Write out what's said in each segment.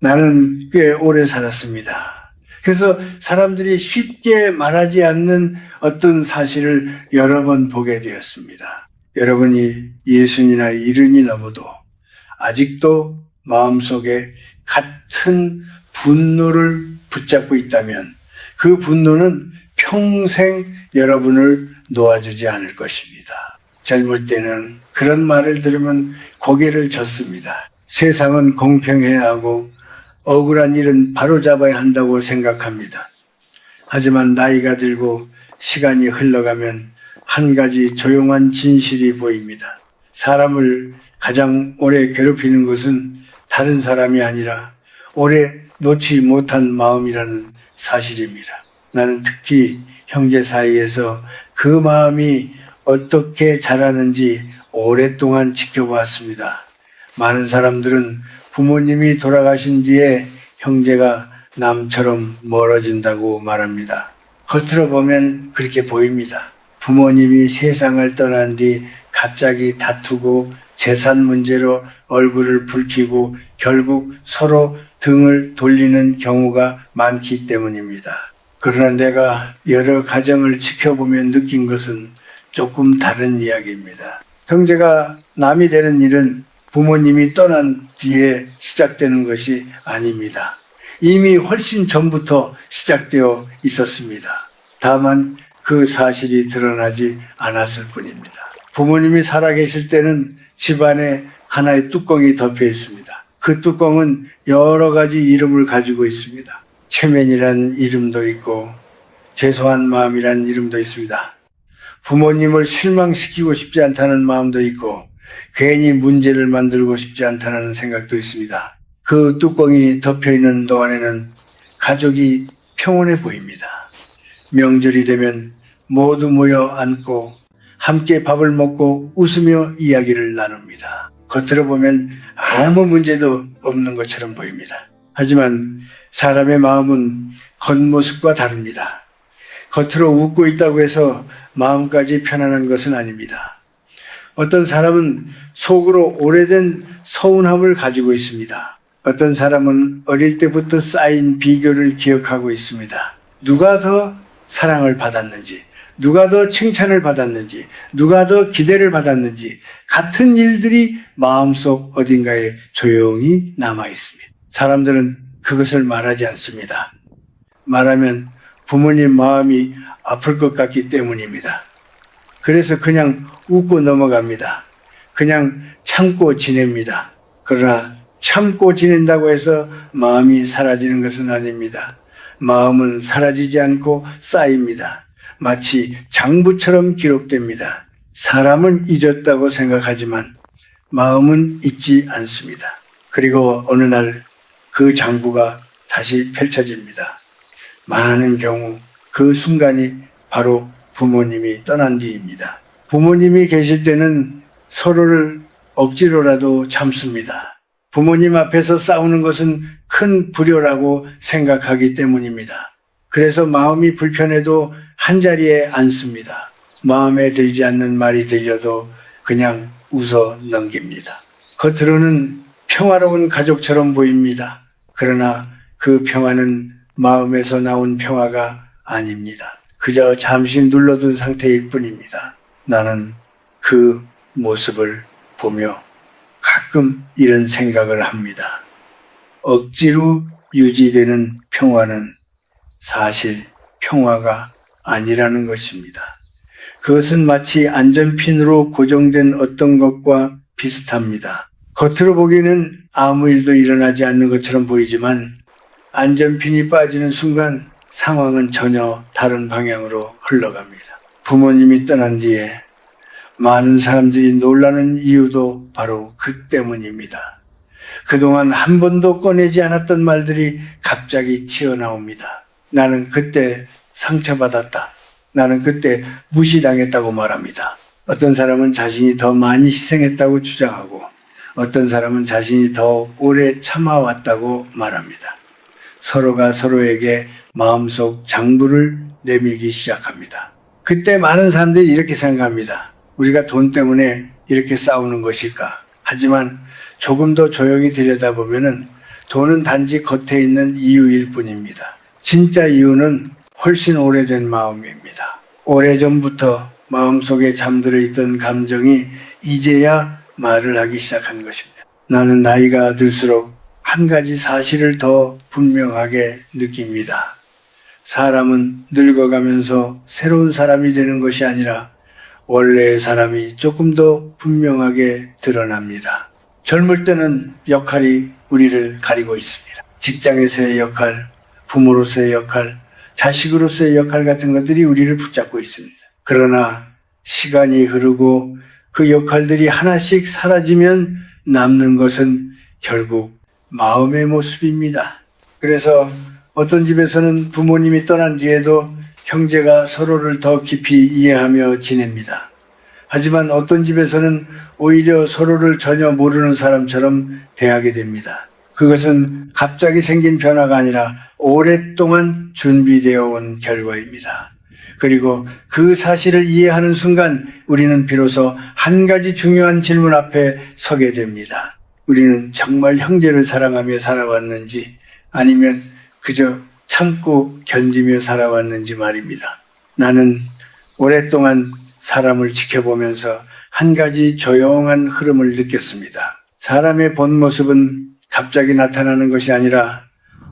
나는 꽤 오래 살았습니다. 그래서 사람들이 쉽게 말하지 않는 어떤 사실을 여러 번 보게 되었습니다. 여러분이 예순이나 일흔이 넘어도 아직도 마음속에 같은 분노를 붙잡고 있다면 그 분노는 평생 여러분을 놓아주지 않을 것입니다. 젊을 때는 그런 말을 들으면 고개를 젓습니다. 세상은 공평해야 하고 억울한 일은 바로잡아야 한다고 생각합니다. 하지만 나이가 들고 시간이 흘러가면 한 가지 조용한 진실이 보입니다. 사람을 가장 오래 괴롭히는 것은 다른 사람이 아니라 오래 놓지 못한 마음이라는 사실입니다. 나는 특히 형제 사이에서 그 마음이 어떻게 자라는지 오랫동안 지켜보았습니다. 많은 사람들은 부모님이 돌아가신 뒤에 형제가 남처럼 멀어진다고 말합니다. 겉으로 보면 그렇게 보입니다. 부모님이 세상을 떠난 뒤 갑자기 다투고 재산 문제로 얼굴을 붉히고 결국 서로 등을 돌리는 경우가 많기 때문입니다. 그러나 내가 여러 가정을 지켜보며 느낀 것은 조금 다른 이야기입니다. 형제가 남이 되는 일은 부모님이 떠난 뒤에 시작되는 것이 아닙니다. 이미 훨씬 전부터 시작되어 있었습니다. 다만 그 사실이 드러나지 않았을 뿐입니다. 부모님이 살아계실 때는 집안에 하나의 뚜껑이 덮여 있습니다. 그 뚜껑은 여러 가지 이름을 가지고 있습니다. 체면이라는 이름도 있고 죄송한 마음이라는 이름도 있습니다. 부모님을 실망시키고 싶지 않다는 마음도 있고 괜히 문제를 만들고 싶지 않다는 생각도 있습니다. 그 뚜껑이 덮여있는 동안에는 가족이 평온해 보입니다. 명절이 되면 모두 모여 앉고 함께 밥을 먹고 웃으며 이야기를 나눕니다. 겉으로 보면 아무 문제도 없는 것처럼 보입니다. 하지만 사람의 마음은 겉모습과 다릅니다. 겉으로 웃고 있다고 해서 마음까지 편안한 것은 아닙니다. 어떤 사람은 속으로 오래된 서운함을 가지고 있습니다. 어떤 사람은 어릴 때부터 쌓인 비교를 기억하고 있습니다. 누가 더 사랑을 받았는지, 누가 더 칭찬을 받았는지, 누가 더 기대를 받았는지 같은 일들이 마음속 어딘가에 조용히 남아 있습니다. 사람들은 그것을 말하지 않습니다. 말하면 부모님 마음이 아플 것 같기 때문입니다. 그래서 그냥 웃고 넘어갑니다. 그냥 참고 지냅니다. 그러나 참고 지낸다고 해서 마음이 사라지는 것은 아닙니다. 마음은 사라지지 않고 쌓입니다. 마치 장부처럼 기록됩니다. 사람은 잊었다고 생각하지만 마음은 잊지 않습니다. 그리고 어느 날 그 장부가 다시 펼쳐집니다. 많은 경우 그 순간이 바로 부모님이 떠난 뒤입니다. 부모님이 계실 때는 서로를 억지로라도 참습니다. 부모님 앞에서 싸우는 것은 큰 불효라고 생각하기 때문입니다. 그래서 마음이 불편해도 한자리에 앉습니다. 마음에 들지 않는 말이 들려도 그냥 웃어 넘깁니다. 겉으로는 평화로운 가족처럼 보입니다. 그러나 그 평화는 마음에서 나온 평화가 아닙니다. 그저 잠시 눌러둔 상태일 뿐입니다. 나는 그 모습을 보며 가끔 이런 생각을 합니다. 억지로 유지되는 평화는 사실 평화가 아니라는 것입니다. 그것은 마치 안전핀으로 고정된 어떤 것과 비슷합니다. 겉으로 보기에는 아무 일도 일어나지 않는 것처럼 보이지만 안전핀이 빠지는 순간 상황은 전혀 다른 방향으로 흘러갑니다. 부모님이 떠난 뒤에 많은 사람들이 놀라는 이유도 바로 그 때문입니다. 그동안 한 번도 꺼내지 않았던 말들이 갑자기 튀어나옵니다. 나는 그때 상처받았다. 나는 그때 무시당했다고 말합니다. 어떤 사람은 자신이 더 많이 희생했다고 주장하고 어떤 사람은 자신이 더 오래 참아왔다고 말합니다. 서로가 서로에게 마음속 장부를 내밀기 시작합니다. 그때 많은 사람들이 이렇게 생각합니다. 우리가 돈 때문에 이렇게 싸우는 것일까? 하지만 조금 더 조용히 들여다보면은 돈은 단지 겉에 있는 이유일 뿐입니다. 진짜 이유는 훨씬 오래된 마음입니다. 오래전부터 마음속에 잠들어 있던 감정이 이제야 말을 하기 시작한 것입니다. 나는 나이가 들수록 한 가지 사실을 더 분명하게 느낍니다. 사람은 늙어가면서 새로운 사람이 되는 것이 아니라 원래의 사람이 조금 더 분명하게 드러납니다. 젊을 때는 역할이 우리를 가리고 있습니다. 직장에서의 역할, 부모로서의 역할, 자식으로서의 역할 같은 것들이 우리를 붙잡고 있습니다. 그러나 시간이 흐르고 그 역할들이 하나씩 사라지면 남는 것은 결국 마음의 모습입니다. 그래서 어떤 집에서는 부모님이 떠난 뒤에도 형제가 서로를 더 깊이 이해하며 지냅니다. 하지만 어떤 집에서는 오히려 서로를 전혀 모르는 사람처럼 대하게 됩니다. 그것은 갑자기 생긴 변화가 아니라 오랫동안 준비되어 온 결과입니다. 그리고 그 사실을 이해하는 순간 우리는 비로소 한 가지 중요한 질문 앞에 서게 됩니다. 우리는 정말 형제를 사랑하며 살아왔는지 아니면 그저 참고 견디며 살아왔는지 말입니다. 나는 오랫동안 사람을 지켜보면서 한 가지 조용한 흐름을 느꼈습니다. 사람의 본 모습은 갑자기 나타나는 것이 아니라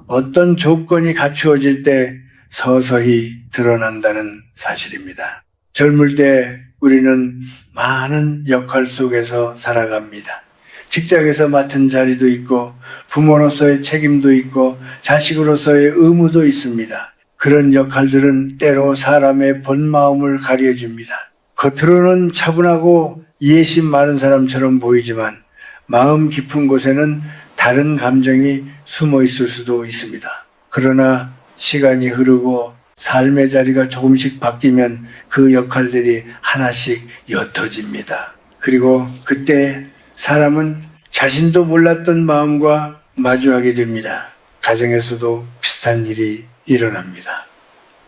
어떤 조건이 갖추어질 때 서서히 드러난다는 사실입니다. 젊을 때 우리는 많은 역할 속에서 살아갑니다. 직장에서 맡은 자리도 있고 부모로서의 책임도 있고 자식으로서의 의무도 있습니다. 그런 역할들은 때로 사람의 본 마음을 가려줍니다. 겉으로는 차분하고 이해심 많은 사람처럼 보이지만 마음 깊은 곳에는 다른 감정이 숨어 있을 수도 있습니다. 그러나 시간이 흐르고 삶의 자리가 조금씩 바뀌면 그 역할들이 하나씩 옅어집니다. 그리고 그때 사람은 자신도 몰랐던 마음과 마주하게 됩니다. 가정에서도 비슷한 일이 일어납니다.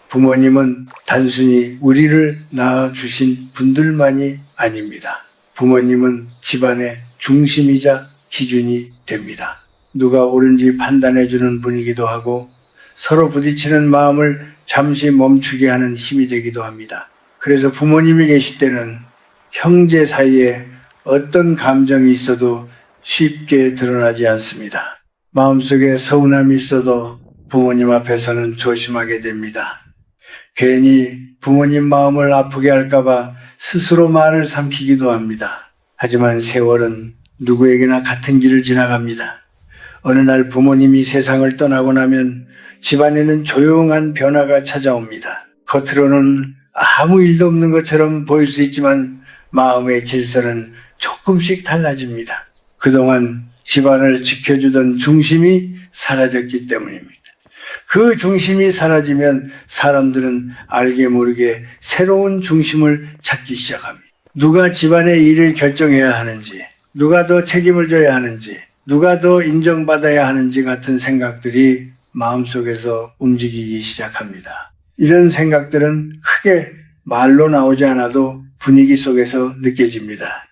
부모님은 단순히 우리를 낳아주신 분들만이 아닙니다. 부모님은 집안의 중심이자 기준이 됩니다. 누가 옳은지 판단해주는 분이기도 하고 서로 부딪히는 마음을 잠시 멈추게 하는 힘이 되기도 합니다. 그래서 부모님이 계실 때는 형제 사이에 어떤 감정이 있어도 쉽게 드러나지 않습니다. 마음속에 서운함이 있어도 부모님 앞에서는 조심하게 됩니다. 괜히 부모님 마음을 아프게 할까봐 스스로 말을 삼키기도 합니다. 하지만 세월은 누구에게나 같은 길을 지나갑니다. 어느 날 부모님이 세상을 떠나고 나면 집안에는 조용한 변화가 찾아옵니다. 겉으로는 아무 일도 없는 것처럼 보일 수 있지만 마음의 질서는 조금씩 달라집니다. 그동안 집안을 지켜주던 중심이 사라졌기 때문입니다. 그 중심이 사라지면 사람들은 알게 모르게 새로운 중심을 찾기 시작합니다. 누가 집안의 일을 결정해야 하는지, 누가 더 책임을 져야 하는지, 누가 더 인정받아야 하는지 같은 생각들이 마음속에서 움직이기 시작합니다. 이런 생각들은 크게 말로 나오지 않아도 분위기 속에서 느껴집니다.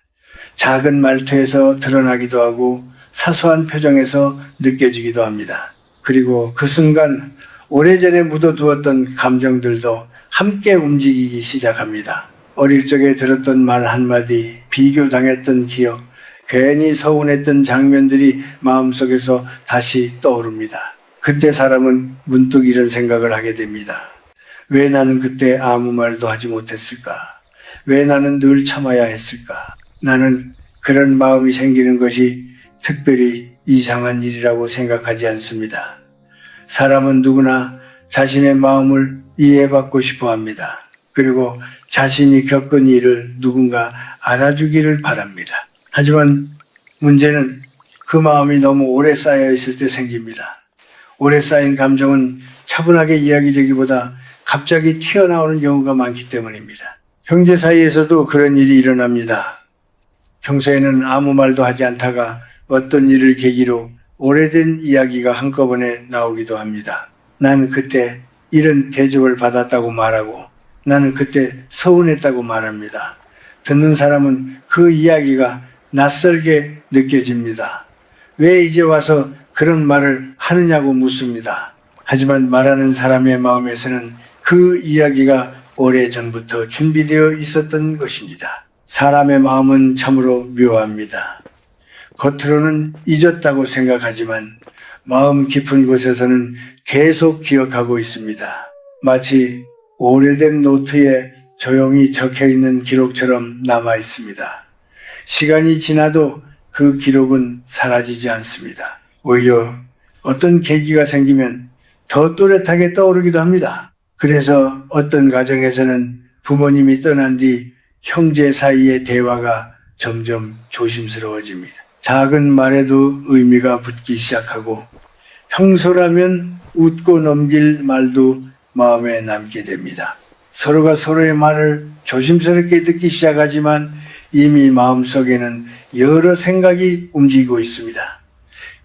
작은 말투에서 드러나기도 하고 사소한 표정에서 느껴지기도 합니다. 그리고 그 순간 오래전에 묻어두었던 감정들도 함께 움직이기 시작합니다. 어릴 적에 들었던 말 한마디, 비교당했던 기억, 괜히 서운했던 장면들이 마음속에서 다시 떠오릅니다. 그때 사람은 문득 이런 생각을 하게 됩니다. 왜 나는 그때 아무 말도 하지 못했을까? 왜 나는 늘 참아야 했을까? 나는 그런 마음이 생기는 것이 특별히 이상한 일이라고 생각하지 않습니다. 사람은 누구나 자신의 마음을 이해받고 싶어 합니다. 그리고 자신이 겪은 일을 누군가 알아주기를 바랍니다. 하지만 문제는 그 마음이 너무 오래 쌓여 있을 때 생깁니다. 오래 쌓인 감정은 차분하게 이야기되기보다 갑자기 튀어나오는 경우가 많기 때문입니다. 형제 사이에서도 그런 일이 일어납니다. 평소에는 아무 말도 하지 않다가 어떤 일을 계기로 오래된 이야기가 한꺼번에 나오기도 합니다. 나는 그때 이런 대접을 받았다고 말하고 나는 그때 서운했다고 말합니다. 듣는 사람은 그 이야기가 낯설게 느껴집니다. 왜 이제 와서 그런 말을 하느냐고 묻습니다. 하지만 말하는 사람의 마음에서는 그 이야기가 오래전부터 준비되어 있었던 것입니다. 사람의 마음은 참으로 묘합니다. 겉으로는 잊었다고 생각하지만 마음 깊은 곳에서는 계속 기억하고 있습니다. 마치 오래된 노트에 조용히 적혀있는 기록처럼 남아 있습니다. 시간이 지나도 그 기록은 사라지지 않습니다. 오히려 어떤 계기가 생기면 더 또렷하게 떠오르기도 합니다. 그래서 어떤 가정에서는 부모님이 떠난 뒤 형제 사이의 대화가 점점 조심스러워집니다. 작은 말에도 의미가 붙기 시작하고 평소라면 웃고 넘길 말도 마음에 남게 됩니다. 서로가 서로의 말을 조심스럽게 듣기 시작하지만 이미 마음속에는 여러 생각이 움직이고 있습니다.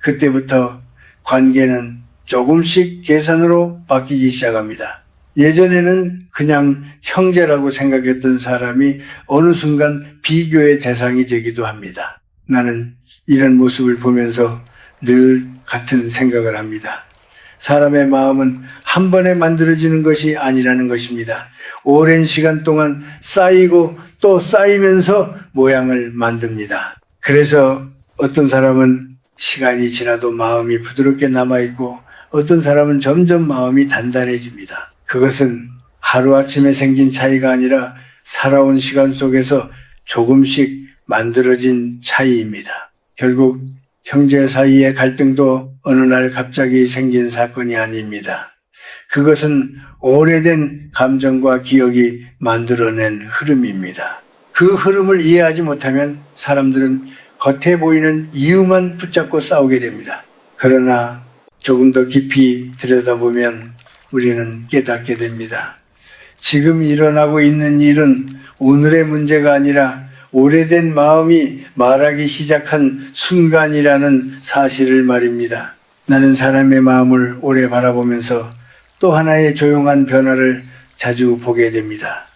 그때부터 관계는 조금씩 계산으로 바뀌기 시작합니다. 예전에는 그냥 형제라고 생각했던 사람이 어느 순간 비교의 대상이 되기도 합니다. 나는 이런 모습을 보면서 늘 같은 생각을 합니다. 사람의 마음은 한 번에 만들어지는 것이 아니라는 것입니다. 오랜 시간 동안 쌓이고 또 쌓이면서 모양을 만듭니다. 그래서 어떤 사람은 시간이 지나도 마음이 부드럽게 남아있고 어떤 사람은 점점 마음이 단단해집니다. 그것은 하루아침에 생긴 차이가 아니라 살아온 시간 속에서 조금씩 만들어진 차이입니다. 결국 형제 사이의 갈등도 어느 날 갑자기 생긴 사건이 아닙니다. 그것은 오래된 감정과 기억이 만들어낸 흐름입니다. 그 흐름을 이해하지 못하면 사람들은 겉에 보이는 이유만 붙잡고 싸우게 됩니다. 그러나 조금 더 깊이 들여다보면 우리는 깨닫게 됩니다. 지금 일어나고 있는 일은 오늘의 문제가 아니라 오래된 마음이 말하기 시작한 순간이라는 사실을 말입니다. 나는 사람의 마음을 오래 바라보면서 또 하나의 조용한 변화를 자주 보게 됩니다.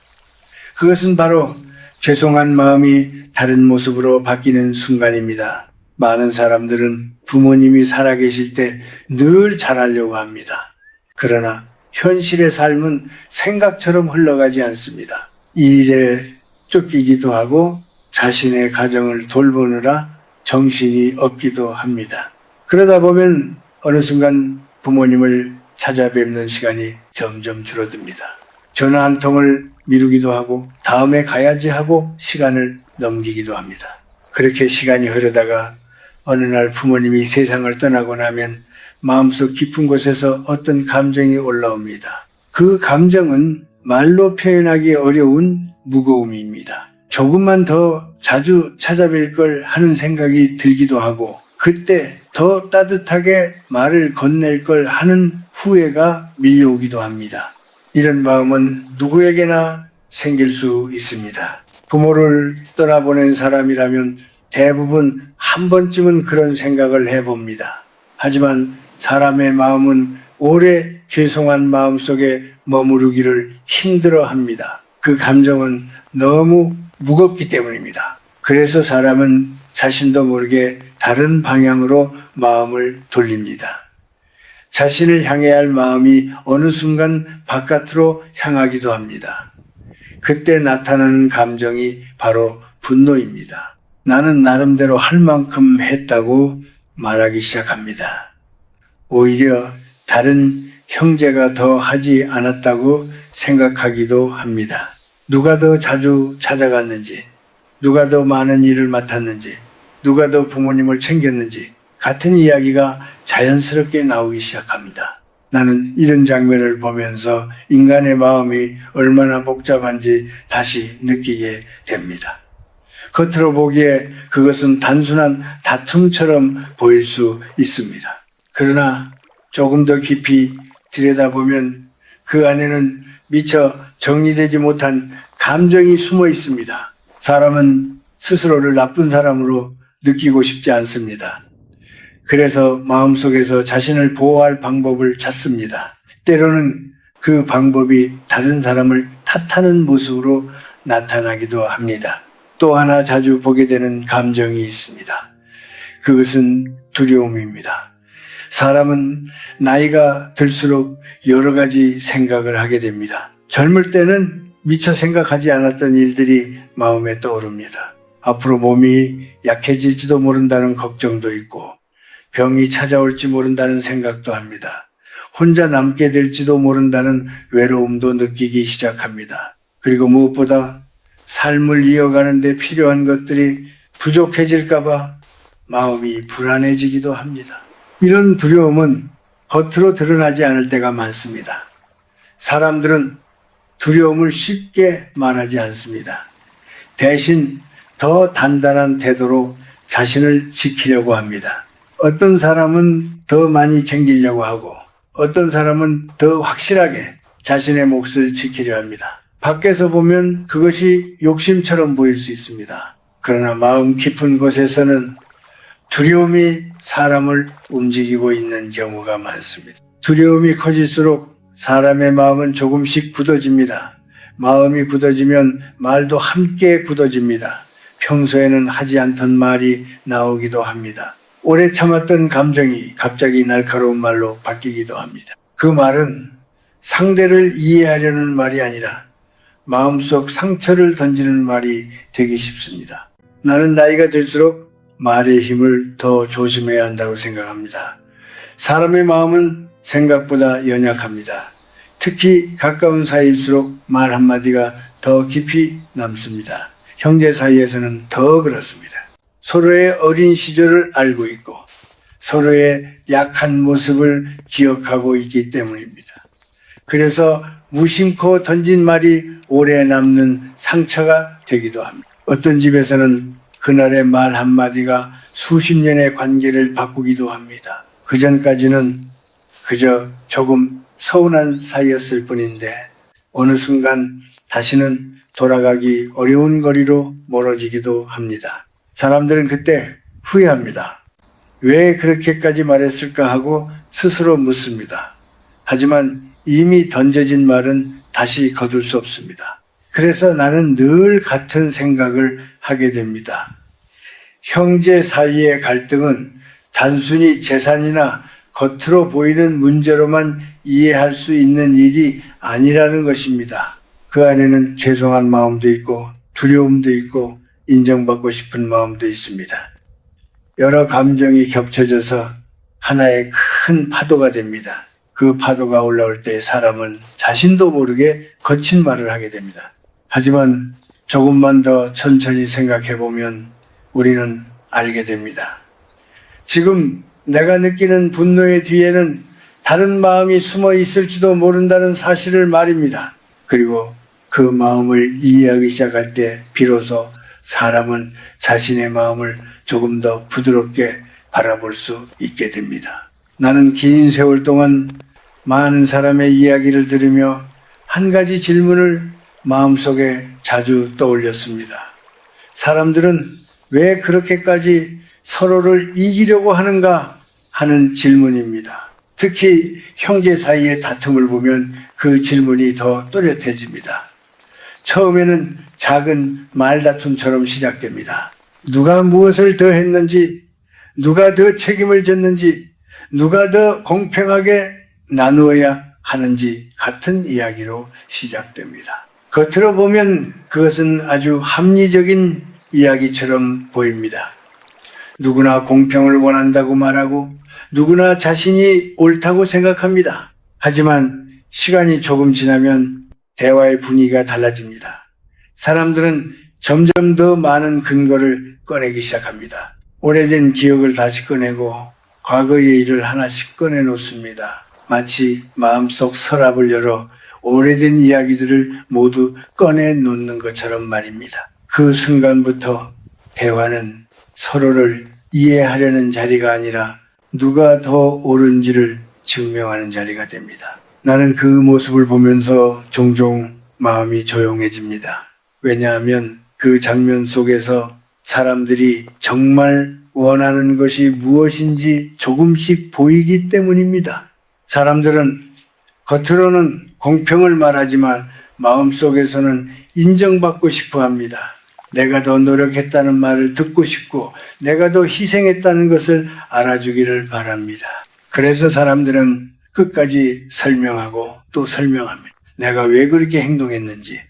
그것은 바로 죄송한 마음이 다른 모습으로 바뀌는 순간입니다. 많은 사람들은 부모님이 살아계실 때 늘 잘하려고 합니다. 그러나 현실의 삶은 생각처럼 흘러가지 않습니다. 이 일에 쫓기기도 하고 자신의 가정을 돌보느라 정신이 없기도 합니다. 그러다 보면 어느 순간 부모님을 찾아뵙는 시간이 점점 줄어듭니다. 전화 한 통을 미루기도 하고 다음에 가야지 하고 시간을 넘기기도 합니다. 그렇게 시간이 흐르다가 어느 날 부모님이 세상을 떠나고 나면 마음속 깊은 곳에서 어떤 감정이 올라옵니다. 그 감정은 말로 표현하기 어려운 무거움입니다. 조금만 더 자주 찾아뵐 걸 하는 생각이 들기도 하고 그때 더 따뜻하게 말을 건넬 걸 하는 후회가 밀려오기도 합니다. 이런 마음은 누구에게나 생길 수 있습니다. 부모를 떠나보낸 사람이라면 대부분 한 번쯤은 그런 생각을 해봅니다. 하지만 사람의 마음은 오래 죄송한 마음 속에 머무르기를 힘들어합니다. 그 감정은 너무 무겁기 때문입니다. 그래서 사람은 자신도 모르게 다른 방향으로 마음을 돌립니다. 자신을 향해야 할 마음이 어느 순간 바깥으로 향하기도 합니다. 그때 나타나는 감정이 바로 분노입니다. 나는 나름대로 할 만큼 했다고 말하기 시작합니다. 오히려 다른 형제가 더 하지 않았다고 생각하기도 합니다. 누가 더 자주 찾아갔는지, 누가 더 많은 일을 맡았는지, 누가 더 부모님을 챙겼는지 같은 이야기가 자연스럽게 나오기 시작합니다. 나는 이런 장면을 보면서 인간의 마음이 얼마나 복잡한지 다시 느끼게 됩니다. 겉으로 보기에 그것은 단순한 다툼처럼 보일 수 있습니다. 그러나 조금 더 깊이 들여다보면 그 안에는 미처 정리되지 못한 감정이 숨어 있습니다. 사람은 스스로를 나쁜 사람으로 느끼고 싶지 않습니다. 그래서 마음속에서 자신을 보호할 방법을 찾습니다. 때로는 그 방법이 다른 사람을 탓하는 모습으로 나타나기도 합니다. 또 하나 자주 보게 되는 감정이 있습니다. 그것은 두려움입니다. 사람은 나이가 들수록 여러 가지 생각을 하게 됩니다. 젊을 때는 미처 생각하지 않았던 일들이 마음에 떠오릅니다. 앞으로 몸이 약해질지도 모른다는 걱정도 있고 병이 찾아올지 모른다는 생각도 합니다. 혼자 남게 될지도 모른다는 외로움도 느끼기 시작합니다. 그리고 무엇보다 삶을 이어가는 데 필요한 것들이 부족해질까 봐 마음이 불안해지기도 합니다. 이런 두려움은 겉으로 드러나지 않을 때가 많습니다. 사람들은 두려움을 쉽게 말하지 않습니다. 대신 더 단단한 태도로 자신을 지키려고 합니다. 어떤 사람은 더 많이 챙기려고 하고 어떤 사람은 더 확실하게 자신의 몫을 지키려 합니다. 밖에서 보면 그것이 욕심처럼 보일 수 있습니다. 그러나 마음 깊은 곳에서는 두려움이 사람을 움직이고 있는 경우가 많습니다. 두려움이 커질수록 사람의 마음은 조금씩 굳어집니다. 마음이 굳어지면 말도 함께 굳어집니다. 평소에는 하지 않던 말이 나오기도 합니다. 오래 참았던 감정이 갑자기 날카로운 말로 바뀌기도 합니다. 그 말은 상대를 이해하려는 말이 아니라 마음속 상처를 던지는 말이 되기 쉽습니다. 나는 나이가 들수록 말의 힘을 더 조심해야 한다고 생각합니다. 사람의 마음은 생각보다 연약합니다. 특히 가까운 사이일수록 말 한마디가 더 깊이 남습니다. 형제 사이에서는 더 그렇습니다. 서로의 어린 시절을 알고 있고 서로의 약한 모습을 기억하고 있기 때문입니다. 그래서 무심코 던진 말이 오래 남는 상처가 되기도 합니다. 어떤 집에서는 그날의 말 한마디가 수십 년의 관계를 바꾸기도 합니다. 그전까지는 그저 조금 서운한 사이였을 뿐인데 어느 순간 다시는 돌아가기 어려운 거리로 멀어지기도 합니다. 사람들은 그때 후회합니다. 왜 그렇게까지 말했을까 하고 스스로 묻습니다. 하지만 이미 던져진 말은 다시 거둘 수 없습니다. 그래서 나는 늘 같은 생각을 하게 됩니다. 형제 사이의 갈등은 단순히 재산이나 겉으로 보이는 문제로만 이해할 수 있는 일이 아니라는 것입니다. 그 안에는 죄송한 마음도 있고 두려움도 있고 인정받고 싶은 마음도 있습니다. 여러 감정이 겹쳐져서 하나의 큰 파도가 됩니다. 그 파도가 올라올 때 사람은 자신도 모르게 거친 말을 하게 됩니다. 하지만 조금만 더 천천히 생각해 보면 우리는 알게 됩니다. 지금 내가 느끼는 분노의 뒤에는 다른 마음이 숨어 있을지도 모른다는 사실을 말입니다. 그리고 그 마음을 이해하기 시작할 때 비로소 사람은 자신의 마음을 조금 더 부드럽게 바라볼 수 있게 됩니다. 나는 긴 세월 동안 많은 사람의 이야기를 들으며 한 가지 질문을 마음속에 자주 떠올렸습니다. 사람들은 왜 그렇게까지 서로를 이기려고 하는가 하는 질문입니다. 특히 형제 사이의 다툼을 보면 그 질문이 더 또렷해집니다. 처음에는 작은 말다툼처럼 시작됩니다. 누가 무엇을 더 했는지, 누가 더 책임을 졌는지, 누가 더 공평하게 나누어야 하는지 같은 이야기로 시작됩니다. 겉으로 보면 그것은 아주 합리적인 이야기처럼 보입니다. 누구나 공평을 원한다고 말하고 누구나 자신이 옳다고 생각합니다. 하지만 시간이 조금 지나면 대화의 분위기가 달라집니다. 사람들은 점점 더 많은 근거를 꺼내기 시작합니다. 오래된 기억을 다시 꺼내고 과거의 일을 하나씩 꺼내놓습니다. 마치 마음속 서랍을 열어 오래된 이야기들을 모두 꺼내놓는 것처럼 말입니다. 그 순간부터 대화는 서로를 이해하려는 자리가 아니라 누가 더 옳은지를 증명하는 자리가 됩니다. 나는 그 모습을 보면서 종종 마음이 조용해집니다. 왜냐하면 그 장면 속에서 사람들이 정말 원하는 것이 무엇인지 조금씩 보이기 때문입니다. 사람들은 겉으로는 공평을 말하지만 마음속에서는 인정받고 싶어 합니다. 내가 더 노력했다는 말을 듣고 싶고 내가 더 희생했다는 것을 알아주기를 바랍니다. 그래서 사람들은 끝까지 설명하고 또 설명합니다. 내가 왜 그렇게 행동했는지,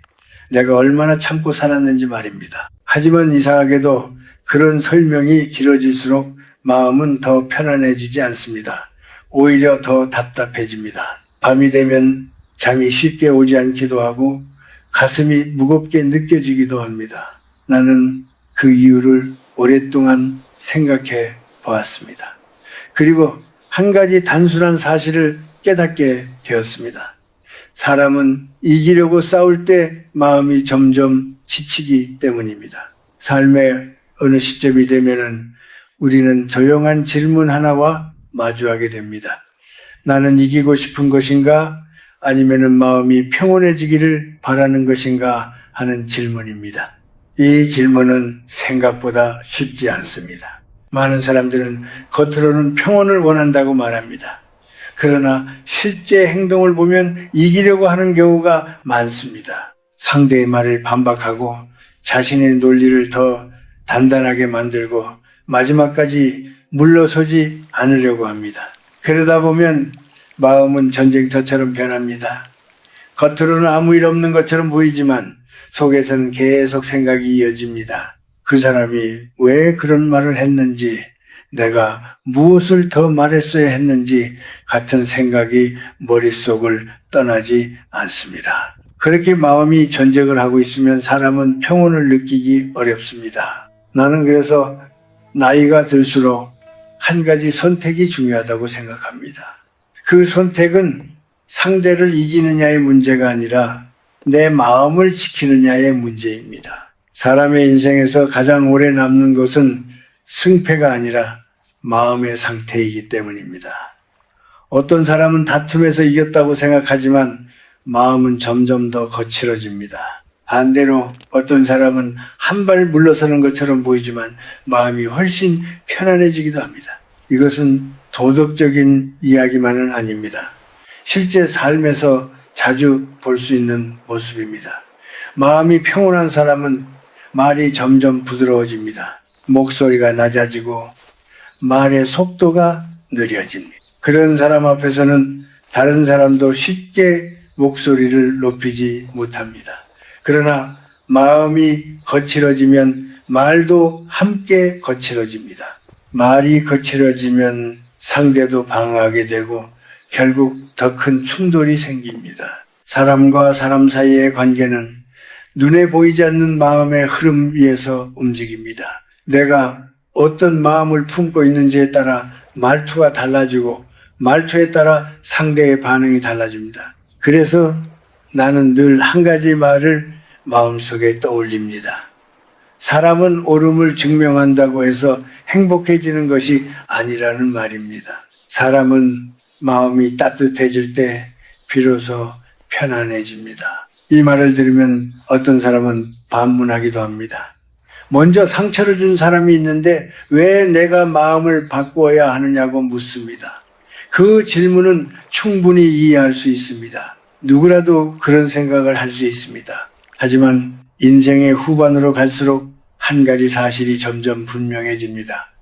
내가 얼마나 참고 살았는지 말입니다. 하지만 이상하게도 그런 설명이 길어질수록 마음은 더 편안해지지 않습니다. 오히려 더 답답해집니다. 밤이 되면 잠이 쉽게 오지 않기도 하고 가슴이 무겁게 느껴지기도 합니다. 나는 그 이유를 오랫동안 생각해 보았습니다. 그리고 한 가지 단순한 사실을 깨닫게 되었습니다. 사람은 이기려고 싸울 때 마음이 점점 지치기 때문입니다. 삶의 어느 시점이 되면은 우리는 조용한 질문 하나와 마주하게 됩니다. 나는 이기고 싶은 것인가? 아니면은 마음이 평온해지기를 바라는 것인가? 하는 질문입니다. 이 질문은 생각보다 쉽지 않습니다. 많은 사람들은 겉으로는 평온을 원한다고 말합니다. 그러나 실제 행동을 보면 이기려고 하는 경우가 많습니다. 상대의 말을 반박하고 자신의 논리를 더 단단하게 만들고 마지막까지 물러서지 않으려고 합니다. 그러다 보면 마음은 전쟁터처럼 변합니다. 겉으로는 아무 일 없는 것처럼 보이지만 속에서는 계속 생각이 이어집니다. 그 사람이 왜 그런 말을 했는지, 내가 무엇을 더 말했어야 했는지 같은 생각이 머릿속을 떠나지 않습니다. 그렇게 마음이 전쟁을 하고 있으면 사람은 평온을 느끼기 어렵습니다. 나는 그래서 나이가 들수록 한 가지 선택이 중요하다고 생각합니다. 그 선택은 상대를 이기느냐의 문제가 아니라 내 마음을 지키느냐의 문제입니다. 사람의 인생에서 가장 오래 남는 것은 승패가 아니라 마음의 상태이기 때문입니다. 어떤 사람은 다툼에서 이겼다고 생각하지만 마음은 점점 더 거칠어집니다. 반대로 어떤 사람은 한 발 물러서는 것처럼 보이지만 마음이 훨씬 편안해지기도 합니다. 이것은 도덕적인 이야기만은 아닙니다. 실제 삶에서 자주 볼 수 있는 모습입니다. 마음이 평온한 사람은 말이 점점 부드러워집니다. 목소리가 낮아지고 말의 속도가 느려집니다. 그런 사람 앞에서는 다른 사람도 쉽게 목소리를 높이지 못합니다. 그러나 마음이 거칠어지면 말도 함께 거칠어집니다. 말이 거칠어지면 상대도 방어하게 되고 결국 더 큰 충돌이 생깁니다. 사람과 사람 사이의 관계는 눈에 보이지 않는 마음의 흐름 위에서 움직입니다. 내가 어떤 마음을 품고 있는지에 따라 말투가 달라지고 말투에 따라 상대의 반응이 달라집니다. 그래서 나는 늘 한 가지 말을 마음속에 떠올립니다. 사람은 옳음을 증명한다고 해서 행복해지는 것이 아니라는 말입니다. 사람은 마음이 따뜻해질 때 비로소 편안해집니다. 이 말을 들으면 어떤 사람은 반문하기도 합니다. 먼저 상처를 준 사람이 있는데 왜 내가 마음을 바꾸어야 하느냐고 묻습니다. 그 질문은 충분히 이해할 수 있습니다. 누구라도 그런 생각을 할 수 있습니다. 하지만 인생의 후반으로 갈수록 한 가지 사실이 점점 분명해집니다.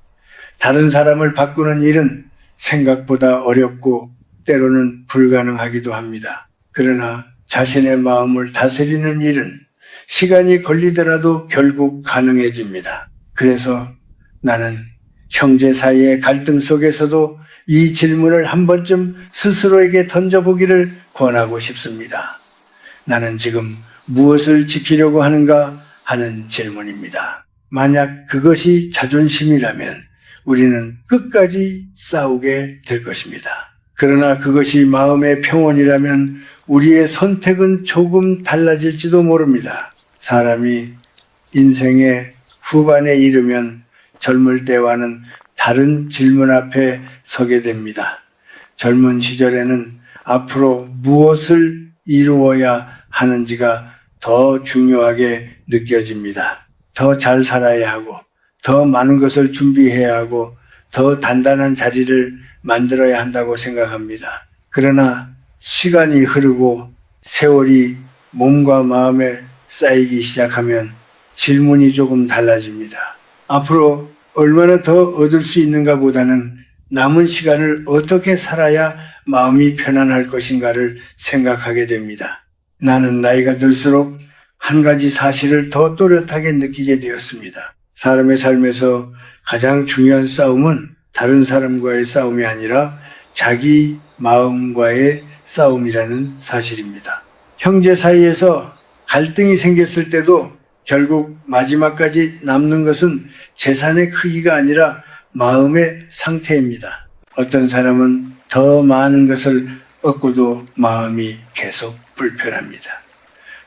다른 사람을 바꾸는 일은 생각보다 어렵고 때로는 불가능하기도 합니다. 그러나 자신의 마음을 다스리는 일은 시간이 걸리더라도 결국 가능해집니다. 그래서 나는 형제 사이의 갈등 속에서도 이 질문을 한 번쯤 스스로에게 던져보기를 권하고 싶습니다. 나는 지금 무엇을 지키려고 하는가 하는 질문입니다. 만약 그것이 자존심이라면 우리는 끝까지 싸우게 될 것입니다. 그러나 그것이 마음의 평온이라면 우리의 선택은 조금 달라질지도 모릅니다. 사람이 인생의 후반에 이르면 젊을 때와는 다른 질문 앞에 서게 됩니다. 젊은 시절에는 앞으로 무엇을 이루어야 하는지가 더 중요하게 느껴집니다. 더 잘 살아야 하고 더 많은 것을 준비해야 하고 더 단단한 자리를 만들어야 한다고 생각합니다. 그러나 시간이 흐르고 세월이 몸과 마음에 쌓이기 시작하면 질문이 조금 달라집니다. 앞으로 얼마나 더 얻을 수 있는가 보다는 남은 시간을 어떻게 살아야 마음이 편안할 것인가를 생각하게 됩니다. 나는 나이가 들수록 한 가지 사실을 더 또렷하게 느끼게 되었습니다. 사람의 삶에서 가장 중요한 싸움은 다른 사람과의 싸움이 아니라 자기 마음과의 싸움이라는 사실입니다. 형제 사이에서 갈등이 생겼을 때도 결국 마지막까지 남는 것은 재산의 크기가 아니라 마음의 상태입니다. 어떤 사람은 더 많은 것을 얻고도 마음이 계속 불편합니다.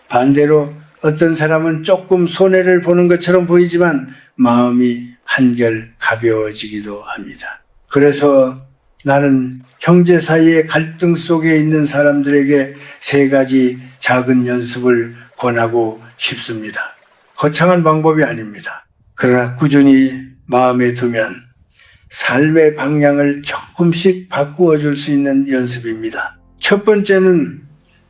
반대로 어떤 사람은 조금 손해를 보는 것처럼 보이지만 마음이 한결 가벼워지기도 합니다. 그래서 나는 형제 사이의 갈등 속에 있는 사람들에게 세 가지 작은 연습을 권하고 싶습니다. 거창한 방법이 아닙니다. 그러나 꾸준히 마음에 두면 삶의 방향을 조금씩 바꾸어 줄 수 있는 연습입니다. 첫 번째는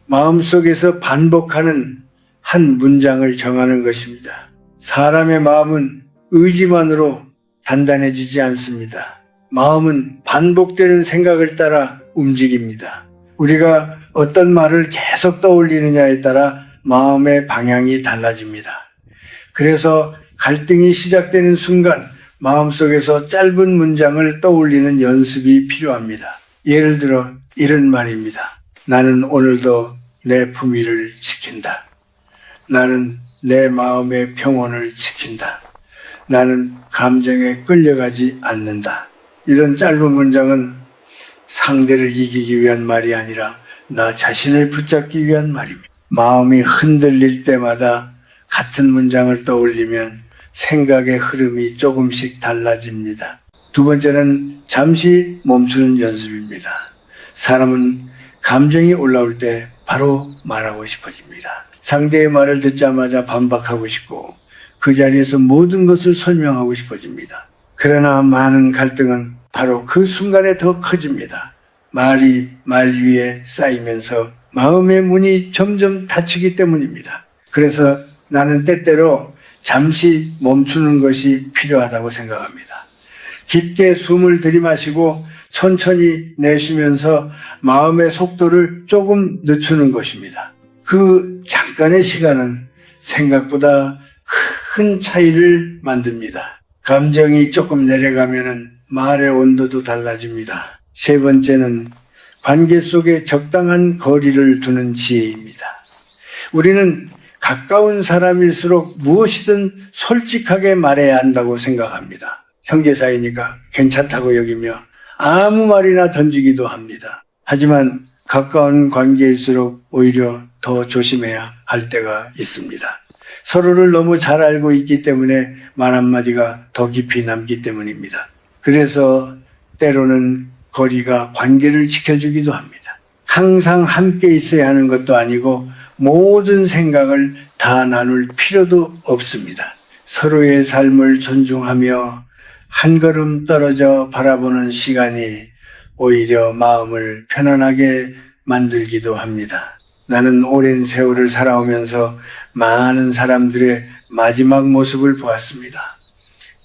마음속에서 반복하는 한 문장을 정하는 것입니다. 사람의 마음은 의지만으로 단단해지지 않습니다. 마음은 반복되는 생각을 따라 움직입니다. 우리가 어떤 말을 계속 떠올리느냐에 따라 마음의 방향이 달라집니다. 그래서 갈등이 시작되는 순간 마음속에서 짧은 문장을 떠올리는 연습이 필요합니다. 예를 들어 이런 말입니다. 나는 오늘도 내 품위를 지킨다. 나는 내 마음의 평온을 지킨다. 나는 감정에 끌려가지 않는다. 이런 짧은 문장은 상대를 이기기 위한 말이 아니라 나 자신을 붙잡기 위한 말입니다. 마음이 흔들릴 때마다 같은 문장을 떠올리면 생각의 흐름이 조금씩 달라집니다. 두 번째는 잠시 멈추는 연습입니다. 사람은 감정이 올라올 때 바로 말하고 싶어집니다. 상대의 말을 듣자마자 반박하고 싶고 그 자리에서 모든 것을 설명하고 싶어집니다. 그러나 많은 갈등은 바로 그 순간에 더 커집니다. 말이 말 위에 쌓이면서 마음의 문이 점점 닫히기 때문입니다. 그래서 나는 때때로 잠시 멈추는 것이 필요하다고 생각합니다. 깊게 숨을 들이마시고 천천히 내쉬면서 마음의 속도를 조금 늦추는 것입니다. 그 잠깐의 시간은 생각보다 큰 차이를 만듭니다. 감정이 조금 내려가면은 말의 온도도 달라집니다. 세 번째는 관계 속에 적당한 거리를 두는 지혜입니다. 우리는 가까운 사람일수록 무엇이든 솔직하게 말해야 한다고 생각합니다. 형제 사이니까 괜찮다고 여기며 아무 말이나 던지기도 합니다. 하지만 가까운 관계일수록 오히려 더 조심해야 할 때가 있습니다. 서로를 너무 잘 알고 있기 때문에 말 한마디가 더 깊이 남기 때문입니다. 그래서 때로는 거리가 관계를 지켜주기도 합니다. 항상 함께 있어야 하는 것도 아니고 모든 생각을 다 나눌 필요도 없습니다. 서로의 삶을 존중하며 한 걸음 떨어져 바라보는 시간이 오히려 마음을 편안하게 만들기도 합니다. 나는 오랜 세월을 살아오면서 많은 사람들의 마지막 모습을 보았습니다.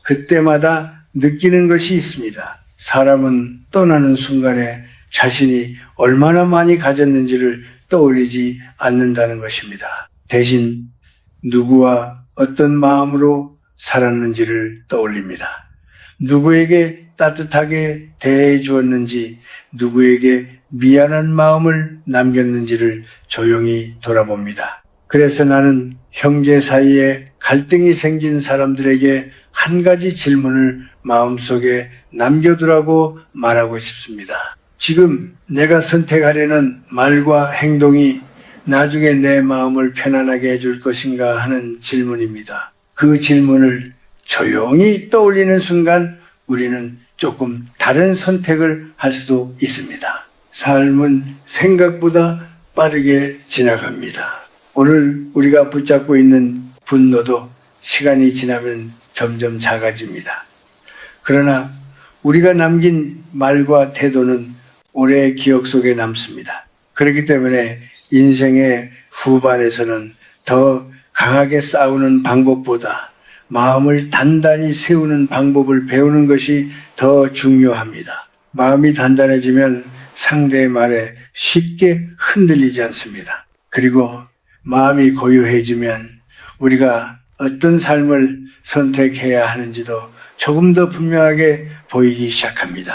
그때마다 느끼는 것이 있습니다. 사람은 떠나는 순간에 자신이 얼마나 많이 가졌는지를 떠올리지 않는다는 것입니다. 대신 누구와 어떤 마음으로 살았는지를 떠올립니다. 누구에게 따뜻하게 대해 주었는지, 누구에게 미안한 마음을 남겼는지를 조용히 돌아봅니다. 그래서 나는 형제 사이에 갈등이 생긴 사람들에게 한 가지 질문을 마음속에 남겨두라고 말하고 싶습니다. 지금 내가 선택하려는 말과 행동이 나중에 내 마음을 편안하게 해줄 것인가 하는 질문입니다. 그 질문을 조용히 떠올리는 순간 우리는 조금 다른 선택을 할 수도 있습니다. 삶은 생각보다 빠르게 지나갑니다. 오늘 우리가 붙잡고 있는 분노도 시간이 지나면 점점 작아집니다. 그러나 우리가 남긴 말과 태도는 오래 기억 속에 남습니다. 그렇기 때문에 인생의 후반에서는 더 강하게 싸우는 방법보다 마음을 단단히 세우는 방법을 배우는 것이 더 중요합니다. 마음이 단단해지면 상대의 말에 쉽게 흔들리지 않습니다. 그리고 마음이 고요해지면 우리가 어떤 삶을 선택해야 하는지도 조금 더 분명하게 보이기 시작합니다.